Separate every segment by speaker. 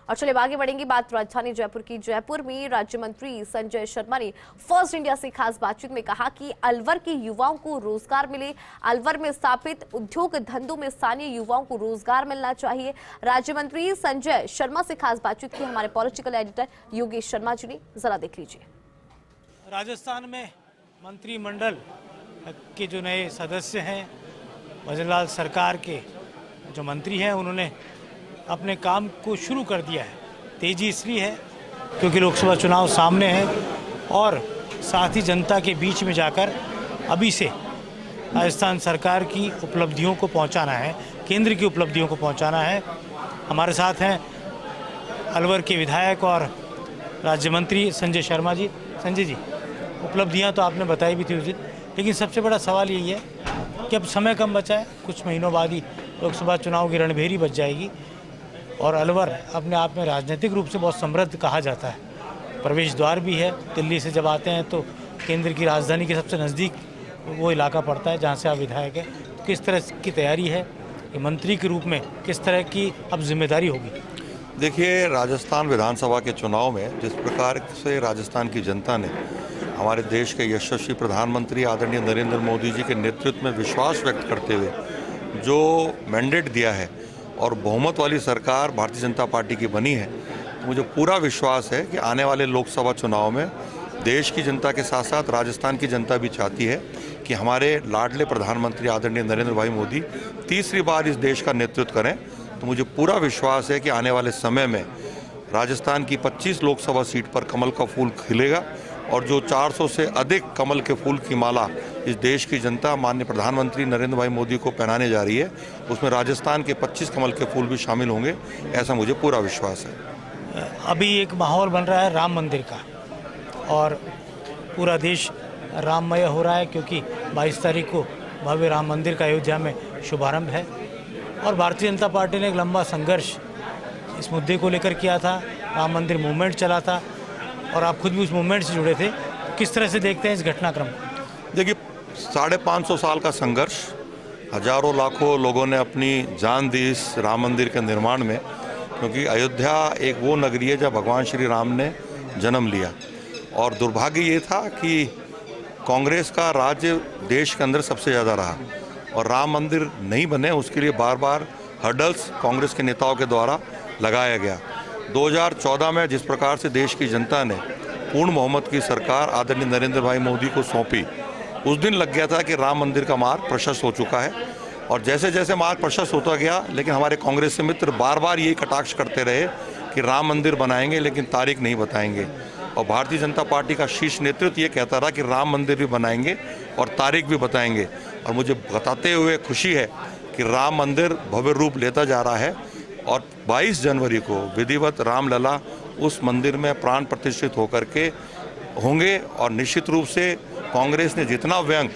Speaker 1: और चलिए आगे बढ़ेंगे बात राजधानी जयपुर की। जयपुर में राज्य मंत्री संजय शर्मा ने फर्स्ट इंडिया से खास बातचीत में कहा कि अलवर के युवाओं को रोजगार मिले। अलवर में स्थापित उद्योग धंधों में स्थानीय युवाओं को रोजगार मिलना चाहिए। राज्य मंत्री संजय शर्मा से खास बातचीत की हमारे पॉलिटिकल एडिटर योगेश शर्मा जी ने, जरा देख लीजिए।
Speaker 2: राजस्थान में मंत्रिमंडल के जो नए सदस्य हैं, भजनलाल सरकार के जो मंत्री हैं, उन्होंने अपने काम को शुरू कर दिया है। तेजी इसलिए है क्योंकि लोकसभा चुनाव सामने है और साथ ही जनता के बीच में जाकर अभी से राजस्थान सरकार की उपलब्धियों को पहुंचाना है, केंद्र की उपलब्धियों को पहुंचाना है। हमारे साथ हैं अलवर के विधायक और राज्य मंत्री संजय शर्मा जी। संजय जी, उपलब्धियां तो आपने बताई भी थी उस दिन, लेकिन सबसे बड़ा सवाल यही है कि अब समय कम बचा है, कुछ महीनों बाद ही लोकसभा चुनाव की रणभेरी बच जाएगी और अलवर अपने आप में राजनीतिक रूप से बहुत समृद्ध कहा जाता है। प्रवेश द्वार भी है, दिल्ली से जब आते हैं तो केंद्र की राजधानी के सबसे नज़दीक वो इलाका पड़ता है जहाँ से आप विधायक हैं। तो किस तरह की तैयारी है कि मंत्री के रूप में, किस तरह की अब जिम्मेदारी होगी?
Speaker 3: देखिए, राजस्थान विधानसभा के चुनाव में जिस प्रकार से राजस्थान की जनता ने हमारे देश के यशस्वी प्रधानमंत्री आदरणीय नरेंद्र मोदी जी के नेतृत्व में विश्वास व्यक्त करते हुए जो मैंडेट दिया है और बहुमत वाली सरकार भारतीय जनता पार्टी की बनी है, तो मुझे पूरा विश्वास है कि आने वाले लोकसभा चुनाव में देश की जनता के साथ साथ राजस्थान की जनता भी चाहती है कि हमारे लाडले प्रधानमंत्री आदरणीय नरेंद्र भाई मोदी तीसरी बार इस देश का नेतृत्व करें। तो मुझे पूरा विश्वास है कि आने वाले समय में राजस्थान की 25 लोकसभा सीट पर कमल का फूल खिलेगा और जो 400 से अधिक कमल के फूल की माला इस देश की जनता माननीय प्रधानमंत्री नरेंद्र भाई मोदी को पहनाने जा रही है, उसमें राजस्थान के 25 कमल के फूल भी शामिल होंगे, ऐसा मुझे पूरा विश्वास है।
Speaker 2: अभी एक माहौल बन रहा है राम मंदिर का और पूरा देश राममय हो रहा है क्योंकि 22 तारीख को भव्य राम मंदिर का अयोध्या में शुभारंभ है और भारतीय जनता पार्टी ने एक लंबा संघर्ष इस मुद्दे को लेकर किया था। राम मंदिर मूवमेंट चला था और आप खुद भी उस मूवमेंट से जुड़े थे। किस तरह से देखते हैं इस घटनाक्रम?
Speaker 3: देखिए, 550 साल का संघर्ष, हजारों लाखों लोगों ने अपनी जान दी इस राम मंदिर के निर्माण में, क्योंकि अयोध्या एक वो नगरी है जहाँ भगवान श्री राम ने जन्म लिया और दुर्भाग्य ये था कि कांग्रेस का राज्य देश के अंदर सबसे ज़्यादा रहा और राम मंदिर नहीं बने, उसके लिए बार बार हर्डल्स कांग्रेस के नेताओं के द्वारा लगाया गया। 2014 में जिस प्रकार से देश की जनता ने पूर्ण बहुमत की सरकार आदरणीय नरेंद्र भाई मोदी को सौंपी, उस दिन लग गया था कि राम मंदिर का मार्ग प्रशस्त हो चुका है और जैसे जैसे मार्ग प्रशस्त होता गया, लेकिन हमारे कांग्रेस के मित्र बार बार यही कटाक्ष करते रहे कि राम मंदिर बनाएंगे लेकिन तारीख नहीं बताएंगे और भारतीय जनता पार्टी का शीर्ष नेतृत्व ये कहता रहा कि राम मंदिर भी बनाएंगे और तारीख भी बताएंगे और मुझे बताते हुए खुशी है कि राम मंदिर भव्य रूप लेता जा रहा है और 22 जनवरी को विधिवत रामलला उस मंदिर में प्राण प्रतिष्ठित होकर के होंगे और निश्चित रूप से कांग्रेस ने जितना व्यंग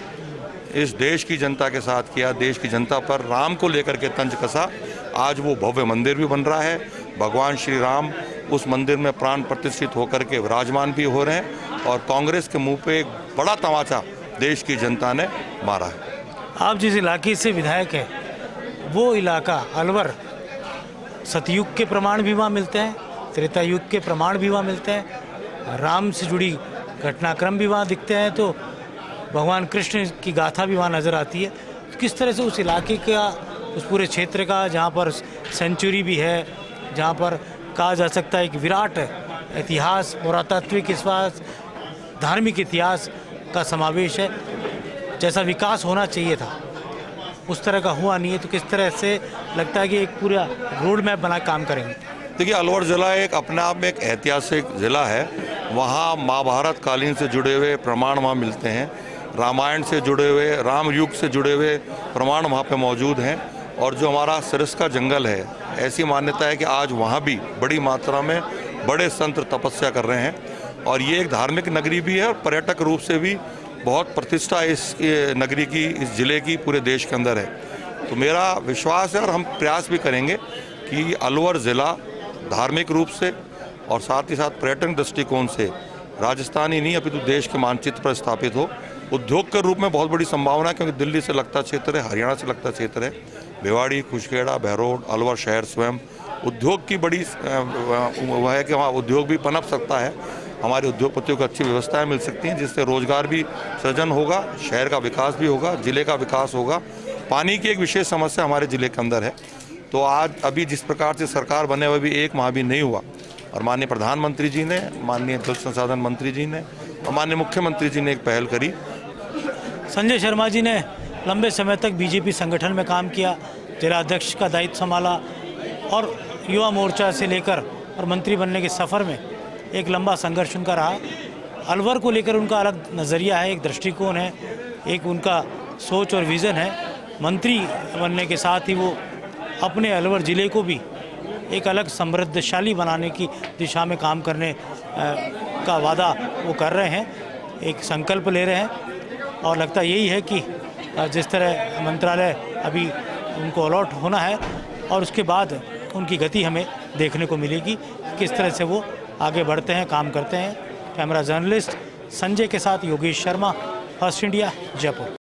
Speaker 3: इस देश की जनता के साथ किया, देश की जनता पर राम को लेकर के तंज कसा, आज वो भव्य मंदिर भी बन रहा है। भगवान श्री राम उस मंदिर में प्राण प्रतिष्ठित होकर के विराजमान भी हो रहे हैं और कांग्रेस के मुंह पे एक बड़ा तमाचा देश की जनता ने मारा है।
Speaker 2: आप जिस इलाके से विधायक हैं, वो इलाका अलवर, सतयुग के प्रमाण भी वहाँ मिलते हैं, त्रेता युग के प्रमाण भी वहाँ मिलते हैं, राम से जुड़ी घटनाक्रम भी वहाँ दिखते हैं, तो भगवान कृष्ण की गाथा भी वहाँ नज़र आती है। तो किस तरह से उस इलाके का, उस पूरे क्षेत्र का, जहाँ पर सेंचुरी भी है, जहाँ पर कहा जा सकता है एक विराट इतिहास, पुरातात्विक इतिहास, धार्मिक इतिहास का समावेश है, जैसा विकास होना चाहिए था उस तरह का हुआ नहीं है, तो किस तरह से लगता है कि एक पूरा रोड मैप बना काम करेंगे?
Speaker 3: देखिए, अलवर ज़िला एक अपने आप में एक ऐतिहासिक ज़िला है। वहाँ महाभारत कालीन से जुड़े हुए प्रमाण वहाँ मिलते हैं, रामायण से जुड़े हुए, राम युग से जुड़े हुए प्रमाण वहाँ पे मौजूद हैं और जो हमारा सिरस्का जंगल है, ऐसी मान्यता है कि आज वहाँ भी बड़ी मात्रा में बड़े संत तपस्या कर रहे हैं और ये एक धार्मिक नगरी भी है और पर्यटक रूप से भी बहुत प्रतिष्ठा इस नगरी की, इस ज़िले की पूरे देश के अंदर है। तो मेरा विश्वास है और हम प्रयास भी करेंगे कि अलवर ज़िला धार्मिक रूप से और साथ ही साथ पर्यटन दृष्टिकोण से राजस्थान ही नहीं अपितु देश के मानचित्र पर स्थापित हो। उद्योग के रूप में बहुत बड़ी संभावना है क्योंकि दिल्ली से लगता क्षेत्र है, हरियाणा से लगता क्षेत्र है, भिवाड़ी, कुशखेड़ा, बहरोड, अलवर शहर स्वयं उद्योग की बड़ी वह है कि वहाँ उद्योग भी पनप सकता है, हमारे उद्योगपतियों को अच्छी व्यवस्थाएं मिल सकती हैं, जिससे रोजगार भी सृजन होगा, शहर का विकास भी होगा, जिले का विकास होगा। पानी की एक विशेष समस्या हमारे जिले के अंदर है, तो आज अभी जिस प्रकार से सरकार बने हुए भी 1 माह भी नहीं हुआ और माननीय प्रधानमंत्री जी ने, माननीय जल संसाधन मंत्री जी ने और माननीय मुख्यमंत्री जी ने एक पहल करी।
Speaker 2: संजय शर्मा जी ने लंबे समय तक बीजेपी संगठन में काम किया, जिला अध्यक्ष का दायित्व संभाला और युवा मोर्चा से लेकर और मंत्री बनने के सफ़र में एक लंबा संघर्ष उनका रहा। अलवर को लेकर उनका अलग नज़रिया है, एक दृष्टिकोण है, एक उनका सोच और विज़न है। मंत्री बनने के साथ ही वो अपने अलवर ज़िले को भी एक अलग समृद्धशाली बनाने की दिशा में काम करने का वादा वो कर रहे हैं, एक संकल्प ले रहे हैं और लगता यही है कि जिस तरह मंत्रालय अभी उनको अलॉट होना है और उसके बाद उनकी गति हमें देखने को मिलेगी, किस तरह से वो आगे बढ़ते हैं, काम करते हैं। कैमरा जर्नलिस्ट संजय के साथ योगेश शर्मा, फर्स्ट इंडिया, जयपुर।